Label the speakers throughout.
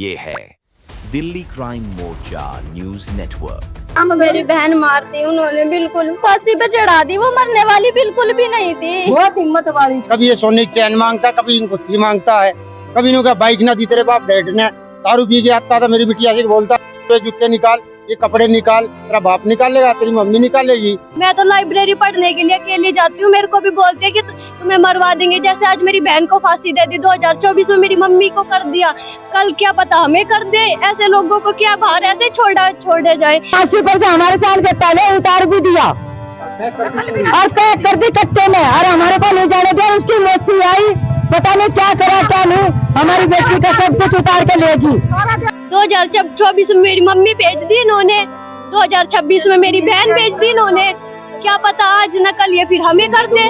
Speaker 1: ये है दिल्ली क्राइम मोर्चा news network.
Speaker 2: हम मेरी बहन मारती, उन्होंने बिल्कुल फांसी पे चढ़ा दी। वो मरने वाली बिल्कुल भी नहीं थी, बहुत हिम्मत वाली।
Speaker 3: कभी ये सोने की चैन मांगता, कभी इनको कुर्सी मांगता है, कभी इनका बाइक ना दी तेरे बाप डैड ने। दारू पी के आता था, मेरी बिटिया से बोलता तो जूते निकाल, ये कपड़े निकाल, तेरा बाप निकालेगा, तेरी मम्मी निकालेगी।
Speaker 4: मैं तो लाइब्रेरी पढ़ने के लिए अकेले जाती हूँ। मेरे को भी बोलते हैं कि तुम्हें मरवा देंगे। जैसे आज मेरी बहन को फांसी दे दी 2024 में, मेरी मम्मी को कर दिया, कल क्या पता हमें कर दे। ऐसे लोगों को क्या बाहर ऐसे छोड़े जाए।
Speaker 2: फांसी पर हमारे साल के पहले उतार भी दिया और पैक कर दी कट्टे में, और हमारे को ले जाने दिया। उसकी मस्ती आई, पता नहीं क्या करा क्या नहीं। हमारी बेटी का सब कुछ उतार के लेगी।
Speaker 4: 2024 में मेरी मम्मी बेच दी इन्होंने, 2026 में मेरी बहन बेच दी इन्होंने। क्या पता आज न कल ये फिर हमें कर दे।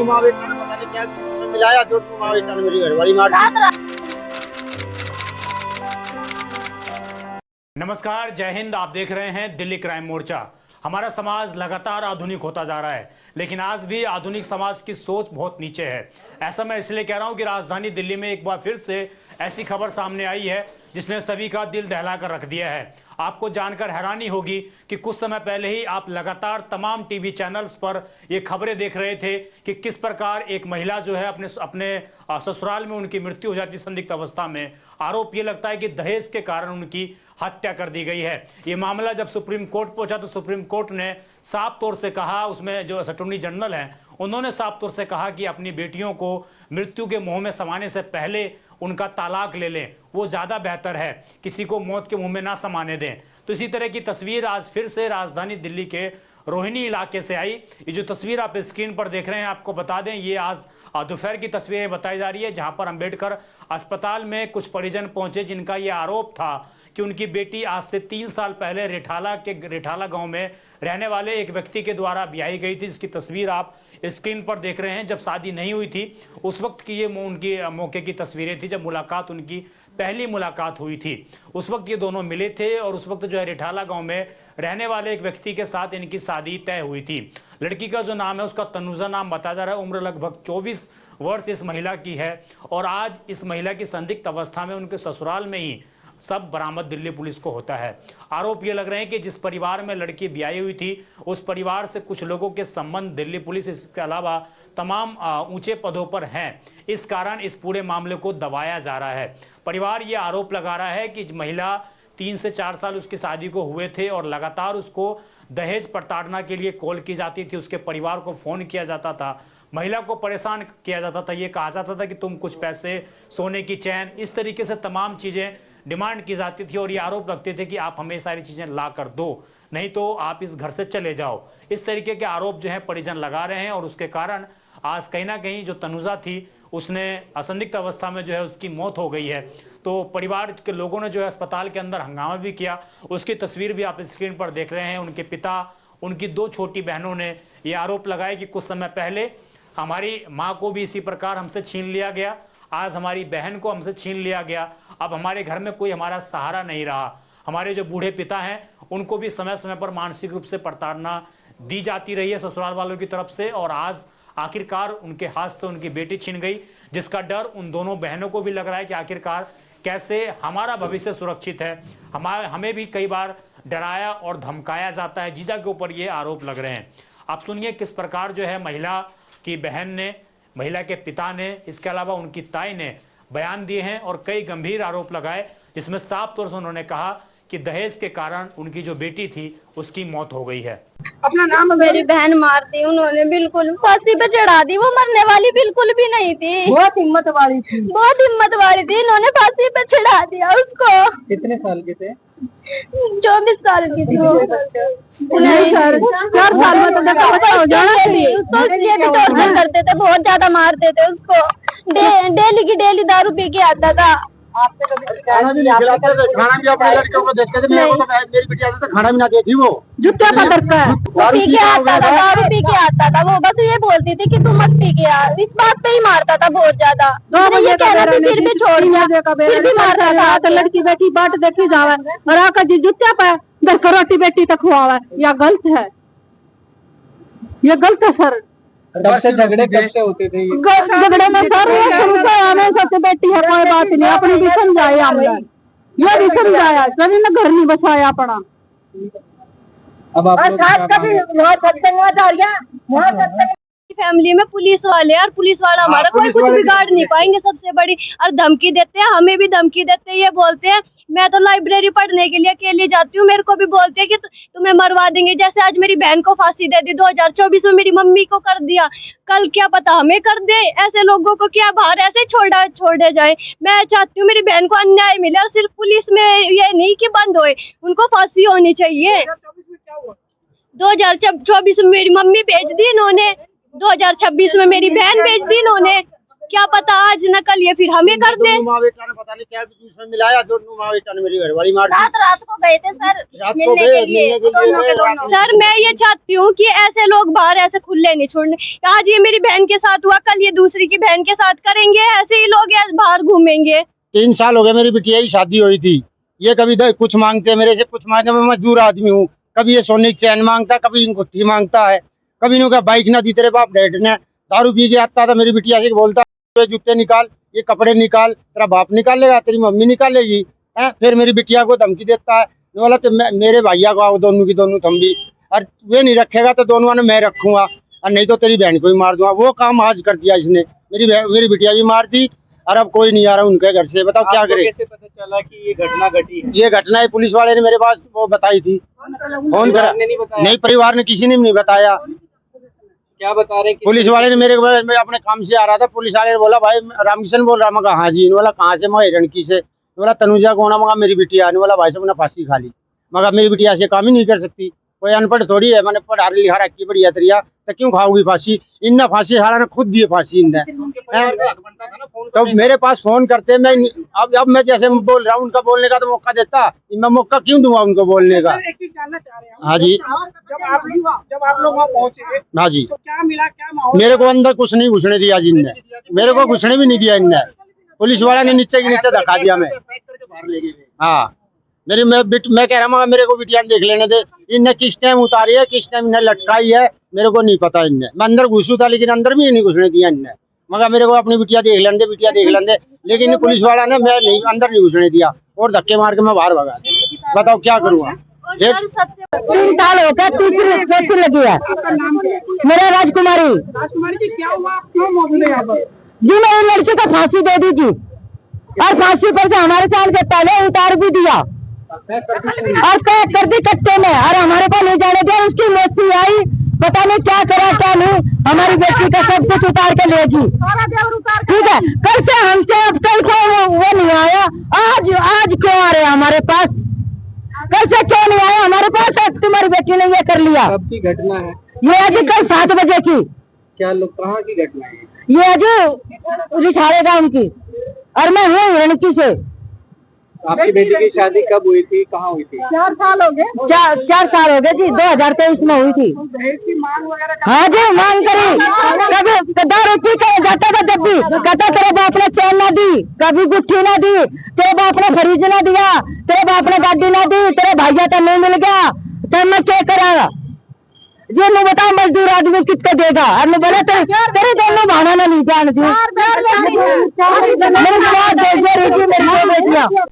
Speaker 5: नमस्कार, जय हिंद। आप देख रहे हैं दिल्ली क्राइम मोर्चा। हमारा समाज लगातार आधुनिक होता जा रहा है, लेकिन आज भी आधुनिक समाज की सोच बहुत नीचे है। ऐसा मैं इसलिए कह रहा हूं कि राजधानी दिल्ली में एक बार फिर से ऐसी खबर सामने आई है जिसने सभी का दिल दहला कर रख दिया है। आपको जानकर हैरानी होगी कि कुछ समय पहले ही आप लगातार तमाम टीवी चैनल्स पर ये खबरें देख रहे थे कि किस प्रकार एक महिला जो है अपने ससुराल में उनकी मृत्यु हो जाती संदिग्ध अवस्था में। आरोप ये लगता है कि दहेज के कारण उनकी हत्या कर दी गई है। ये मामला जब सुप्रीम कोर्ट पहुंचा तो सुप्रीम कोर्ट ने साफ तौर से कहा, उसमें जो अटॉर्नी जनरल हैं उन्होंने साफ तौर से कहा कि अपनी बेटियों को मृत्यु के मुंह में समाने से पहले उनका तलाक ले लें, वो ज़्यादा बेहतर है, किसी को मौत के मुंह में ना समाने दें। तो इसी तरह की तस्वीर आज फिर से राजधानी दिल्ली के रोहिणी इलाके से आई। ये जो तस्वीर आप स्क्रीन पर देख रहे हैं, आपको बता दें ये आज दोपहर की तस्वीरें बताई जा रही है, जहां पर अंबेडकर अस्पताल में कुछ परिजन पहुंचे जिनका ये आरोप था कि उनकी बेटी आज से 3 साल पहले रेठाला गांव में रहने वाले एक व्यक्ति के द्वारा ब्याही गई थी, जिसकी तस्वीर आप स्क्रीन पर देख रहे हैं। जब शादी नहीं हुई थी उस वक्त की ये उनकी मौके की तस्वीरें थी, जब मुलाकात उनकी पहली मुलाकात हुई थी। उस वक्त ये दोनों मिले थे और उस वक्त जो है रेठाला गांव में रहने वाले एक व्यक्ति के साथ इनकी शादी तय हुई थी। लड़की का जो नाम है उसका तनुजा नाम बताया जा रहा है। उम्र लगभग 24 वर्ष इस महिला की है और आज इस महिला की संदिग्ध अवस्था में उनके ससुराल में ही सब बरामद दिल्ली पुलिस को होता है। आरोप ये लग रहे हैं कि जिस परिवार में लड़की ब्याही हुई थी उस परिवार से कुछ लोगों के संबंध दिल्ली पुलिस इसके अलावा तमाम ऊंचे पदों पर हैं। इस कारण इस पूरे मामले को दबाया जा रहा है। परिवार ये आरोप लगा रहा है कि महिला 3 से 4 साल उसकी शादी को हुए थे और लगातार उसको दहेज प्रताड़ना के लिए कॉल की जाती थी, उसके परिवार को फोन किया जाता था, महिला को परेशान किया जाता था, ये कहा जाता था कि तुम कुछ पैसे, सोने की चैन, इस तरीके से तमाम चीजें डिमांड की जाती थी और ये आरोप लगते थे कि आप हमें सारी चीजें ला कर दो, नहीं तो आप इस घर से चले जाओ। इस तरीके के आरोप जो है परिजन लगा रहे हैं और उसके कारण आज कहीं ना कहीं जो तनुजा थी उसने असंदिग्ध अवस्था में जो है उसकी मौत हो गई है। तो परिवार के लोगों ने जो है अस्पताल के अंदर हंगामा भी किया। उसकी तस्वीर भी आप स्क्रीन पर देख रहे हैं। उनके पिता, उनकी 2 छोटी बहनों ने ये आरोप लगाया कि कुछ समय पहले हमारी माँ को भी इसी प्रकार हमसे छीन लिया गया, आज हमारी बहन को हमसे छीन लिया गया, अब हमारे घर में कोई हमारा सहारा नहीं रहा। हमारे जो बूढ़े पिता हैं उनको भी समय समय पर मानसिक रूप से प्रताड़ना दी जाती रही है ससुराल वालों की तरफ से, और आज आखिरकार उनके हाथ से उनकी बेटी छीन गई, जिसका डर उन दोनों बहनों को भी लग रहा है कि आखिरकार कैसे हमारा भविष्य सुरक्षित है। हमें भी कई बार डराया और धमकाया जाता है। जीजा के ऊपर ये आरोप लग रहे हैं। आप सुनिए किस प्रकार जो है महिला की बहन ने, महिला के पिता ने, इसके अलावा उनकी ताई ने बयान दिए हैं और कई गंभीर आरोप लगाए, जिसमें साफ तौर से उन्होंने कहा कि दहेज के कारण उनकी जो बेटी थी उसकी मौत हो गई है।
Speaker 2: अपना नाम मेरी बहन मारती, उन्होंने बिल्कुल फांसी पे चढ़ा दी। वो मरने वाली बिल्कुल भी नहीं थी, बहुत हिम्मत वाली थी, बहुत हिम्मत वाली थी। इन्होंने फांसी पे चढ़ा दिया उसको। कितने साल के थे? 24 साल की थी वो। नहीं सर, 4 साल में तो देखा हो जाना चाहिए। उसको इसलिए भी टॉर्चर करते थे, बहुत ज्यादा मारते थे उसको। डेली की डेली दारू पी के आता था।
Speaker 3: खाना भी अपने लड़कियों को देते थे। मेरी बिटिया तो खाना भी ना देती, वो
Speaker 2: जूते पकड़ कर पी के आता था, दारू पी के आता था। वो बस ये बोलती थी कि तुम मत पी के आ, इस बात पे ही मारता था बहुत ज्यादा। ये कह रहा था फिर भी छोड़ दिया, फिर भी मारता था। तो लड़की बेटी बाट देखी जावे और आकर जी जूते पे घर रोटी बेटी तक खुआवा, या गलत है, ये गलत है सर।
Speaker 3: झगड़े कैसे होते थे?
Speaker 2: झगड़े में सर सच बेटी है, कोई बात नहीं, अपनी भी समझाए हमने। ये भी समझाया, कभी ना घर नहीं बसाया पड़ा।
Speaker 6: अब आप लोग
Speaker 4: फैमिली में पुलिस वाले और पुलिस वाला हमारा कोई कुछ बिगाड़ नहीं पाएंगे। सबसे बड़ी और धमकी देते हैं, हमें भी धमकी देते हैं। ये बोलते हैं मैं तो लाइब्रेरी पढ़ने के लिए अकेले जाती हूँ, मेरे को भी बोलते हैं कि तुम्हें मरवा देंगे। जैसे आज मेरी बहन को फांसी दे दी, 2024 में मेरी मम्मी को कर दिया, कल क्या पता हमें कर दे। ऐसे लोगों को क्या बाहर ऐसे छोड़े जाए। मैं चाहती हूँ मेरी बहन को अन्याय मिले और सिर्फ पुलिस में ये नहीं कि बंद होए, उनको फांसी होनी चाहिए। 2024 में मेरी मम्मी भेज दी इन्होंने, 2026 में मेरी बहन भेज दी इन्होंने। क्या पता आज न कल ये फिर हमें कर दे।
Speaker 3: पता नहीं क्या में मिलाया, दोनों मेरी घरवाली मार दी।
Speaker 2: रात को गए थे सर मिलने के लिए, दोनों के दोनों।
Speaker 4: सर मैं ये चाहती हूँ कि ऐसे लोग बाहर ऐसे खुले नहीं छोड़ने। आज ये मेरी बहन के साथ हुआ, कल ये दूसरी की बहन के साथ करेंगे। ऐसे ही लोग बाहर घूमेंगे।
Speaker 3: 3 साल हो गए मेरी बिटिया की शादी हुई थी। ये कभी कुछ मांगते हैं मेरे से, कुछ मांगते, मैं मजदूर आदमी हूँ। कभी ये सोने की चैन मांगता, कभी इनको मांगता है, कभी इन्हों का बाइक ना दी तेरे बाप डैड ने। दारू पी के आता था मेरी बिटिया से बोलता ये जूते निकाल, ये कपड़े निकाल, तेरा बाप निकालेगा, तेरी मम्मी निकालेगी। फिर मेरी बिटिया को धमकी देता है, बोला तो मेरे भैया को आओ दोनों की दोनों थम्बी, और वे नहीं रखेगा तो दोनों ने मैं रखूंगा, और नहीं तो तेरी बहन को ही मार दूंगा। वो काम आज कर दिया इसने, मेरी बिटिया भी मार दी, और अब कोई नहीं आ रहा उनके घर से। बताओ क्या करे।
Speaker 6: कैसे पता चला कि ये घटना घटी है?
Speaker 3: ये घटना है पुलिस वाले ने मेरे पास वो बताई थी, फोन करा। नहीं, परिवार ने किसी ने नहीं बताया।
Speaker 6: क्या बता रहे?
Speaker 3: पुलिस वाले ने मेरे मैं अपने काम से आ रहा था, पुलिस वाले ने बोला भाई रामकिशन बोल रहा। मैं हाँ जी। बोला कहाँ से? मैं हिरणकी से। बोला तनुजा कौन? मगा मेरी बिटिया। बोला भाई साहब ने फांसी खा ली। मगर मेरी बिटिया से काम ही नहीं कर सकती, कोई अनपढ़ थोड़ी है। मैंने पढ़ा लिखा रखी बढ़िया तरिया, तो क्यों खाओगी फांसी? इनने फांसी हारा ने खुद दिए फांसी इनने। तो मेरे पास फोन करते, मैं अब मैं जैसे बोल रहा हूँ उनका बोलने का तो मौका देता, मैं मौका क्यों दूंगा उनको बोलने का? हाँ जी।
Speaker 6: जब आप लोग वहाँ पहुँचे,
Speaker 3: हाँ जी,
Speaker 6: तो क्या मिला, क्या माहौल?
Speaker 3: मेरे को अंदर कुछ नहीं घुसने दिया जिनने, मेरे को घुसने भी नहीं दिया इनने। पुलिस वाला ने नीचे के नीचे धक्का दिया। मैं हाँ मैं कह रहा हूँ मेरे को बिटिया देख लेने दे। इनने किस टाइम उतारी है, किस टाइम इन्हें लटकाई है, मेरे को नहीं पता। इनने मैं अंदर घुसू था, लेकिन अंदर भी नहीं घुसने दिया इनने। मगर मेरे को अपनी बिटिया देख लेने दे, बिटिया देख लेने दे। लेकिन पुलिस वाला ने मैं नहीं अंदर नहीं घुसने दिया, और धक्के मार के मैं बाहर भगा। बताओ क्या करूँगा?
Speaker 2: 3 साल हो गया, तीसरी लगी है। मेरा राजकुमारी।
Speaker 6: राजकुमारी जी, क्या हुआ? क्यों मौजूद है यहाँ पर?
Speaker 2: जी मेरी लड़की को फांसी दे दी जी, और फांसी पर से हमारे साल के पहले उतार भी दिया, और पैक कर दी कट्टे में, और हमारे को नहीं जाने दिया। उसकी मौसी आई, पता नहीं क्या करा क्या नहीं, हमारी बेटी का सब कुछ उतार के लेगी। ठीक है, कल से हमसे अब कल को वो नहीं आया। आज क्यों आ रहे हमारे पास? कल से क्यों नहीं आया हमारे पास? अब तुम्हारी बेटी ने ये कर लिया।
Speaker 6: कब की घटना है?
Speaker 2: ये आज कल 7 बजे की।
Speaker 6: क्या लोग कहाँ की घटना है?
Speaker 2: ये आज रिठाड़े गाँव की, और मैं हूँ हिरणकी से।
Speaker 6: आपकी बेटी की शादी कब हुई थी, कहाँ हुई थी?
Speaker 2: 4 साल हो गए। 4 साल हो गए जी, 2023 में हुई थी।
Speaker 6: दहेज की मांग वगैरह?
Speaker 2: हाँ जी, मांग करी। कभी दारू पी के जाता था, जब भी कहता तेरे बाप ने चैन ना दी, कभी गुट्ठी ना दी, तेरे बाप ने फ्रिज ना दिया, तेरे बाप ने गाड़ी ना दी, तेरे भैया तो नहीं मिल गया, तो मैं क्या करा? जो नहीं बताओ मजदूर आदमी कितना देगा? और मैं बोला तेरे दोनों भावना नहीं जान दी।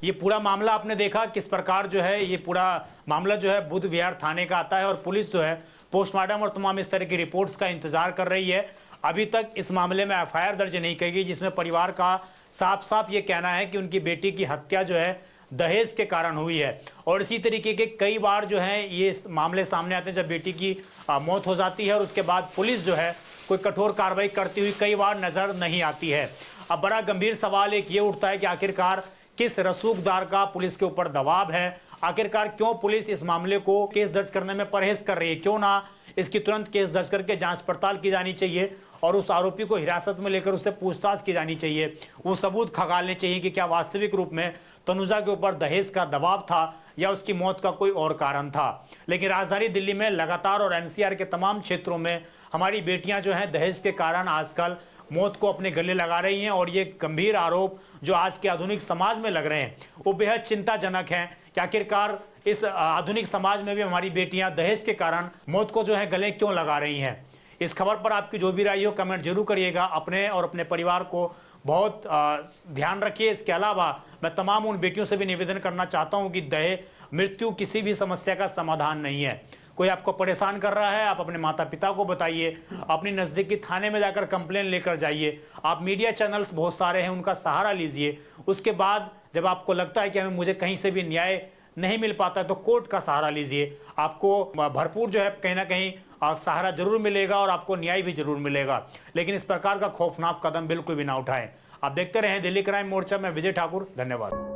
Speaker 5: ये पूरा मामला आपने देखा किस प्रकार जो है, ये पूरा मामला जो है बुध विहार थाने का आता है, और पुलिस जो है पोस्टमार्टम और तमाम इस तरह की रिपोर्ट्स का इंतजार कर रही है। अभी तक इस मामले में एफआईआर दर्ज नहीं की गई, जिसमें परिवार का साफ साफ ये कहना है कि उनकी बेटी की हत्या जो है दहेज के कारण हुई है। और इसी तरीके के कई बार जो है ये मामले सामने आते हैं जब बेटी की मौत हो जाती है और उसके बाद पुलिस जो है कोई कठोर कार्रवाई करती हुई कई बार नजर नहीं आती है। अब बड़ा गंभीर सवाल एक ये उठता है कि आखिरकार किस रसूखदार का पुलिस के ऊपर दबाव है? आखिरकार क्यों पुलिस इस मामले को केस दर्ज करने में परहेज कर रही है? क्यों ना इसकी तुरंत केस दर्ज करके जांच पड़ताल की जानी चाहिए और उस आरोपी को हिरासत में लेकर उससे पूछताछ की जानी चाहिए। वो सबूत खंगालने चाहिए कि क्या वास्तविक रूप में तनुजा के ऊपर दहेज का दबाव था या उसकी मौत का कोई और कारण था। लेकिन राजधानी दिल्ली में लगातार और एनसीआर के तमाम क्षेत्रों में हमारी बेटियां जो हैं दहेज के कारण आजकल मौत को अपने गले लगा रही हैं, और ये गंभीर आरोप जो आज के आधुनिक समाज में लग रहे हैं वो बेहद चिंताजनक हैं कि आखिरकार इस आधुनिक समाज में भी हमारी बेटियां दहेज के कारण मौत को जो है गले क्यों लगा रही हैं। इस खबर पर आपकी जो भी राय हो कमेंट जरूर करिएगा। अपने और अपने परिवार को बहुत ध्यान रखिए। इसके अलावा मैं तमाम उन बेटियों से भी निवेदन करना चाहता हूं कि दहेज मृत्यु किसी भी समस्या का समाधान नहीं है। कोई आपको परेशान कर रहा है, आप अपने माता पिता को बताइए, अपनी नज़दीकी थाने में जाकर कंप्लेन लेकर जाइए। आप मीडिया चैनल्स बहुत सारे हैं, उनका सहारा लीजिए। उसके बाद जब आपको लगता है कि मुझे कहीं से भी न्याय नहीं मिल पाता है तो कोर्ट का सहारा लीजिए। आपको भरपूर जो है कहीं ना कहीं सहारा जरूर मिलेगा और आपको न्याय भी जरूर मिलेगा। लेकिन इस प्रकार का खौफनाक कदम बिल्कुल भी ना उठाएं। आप देखते रहें दिल्ली क्राइम मोर्चा में विजय ठाकुर। धन्यवाद।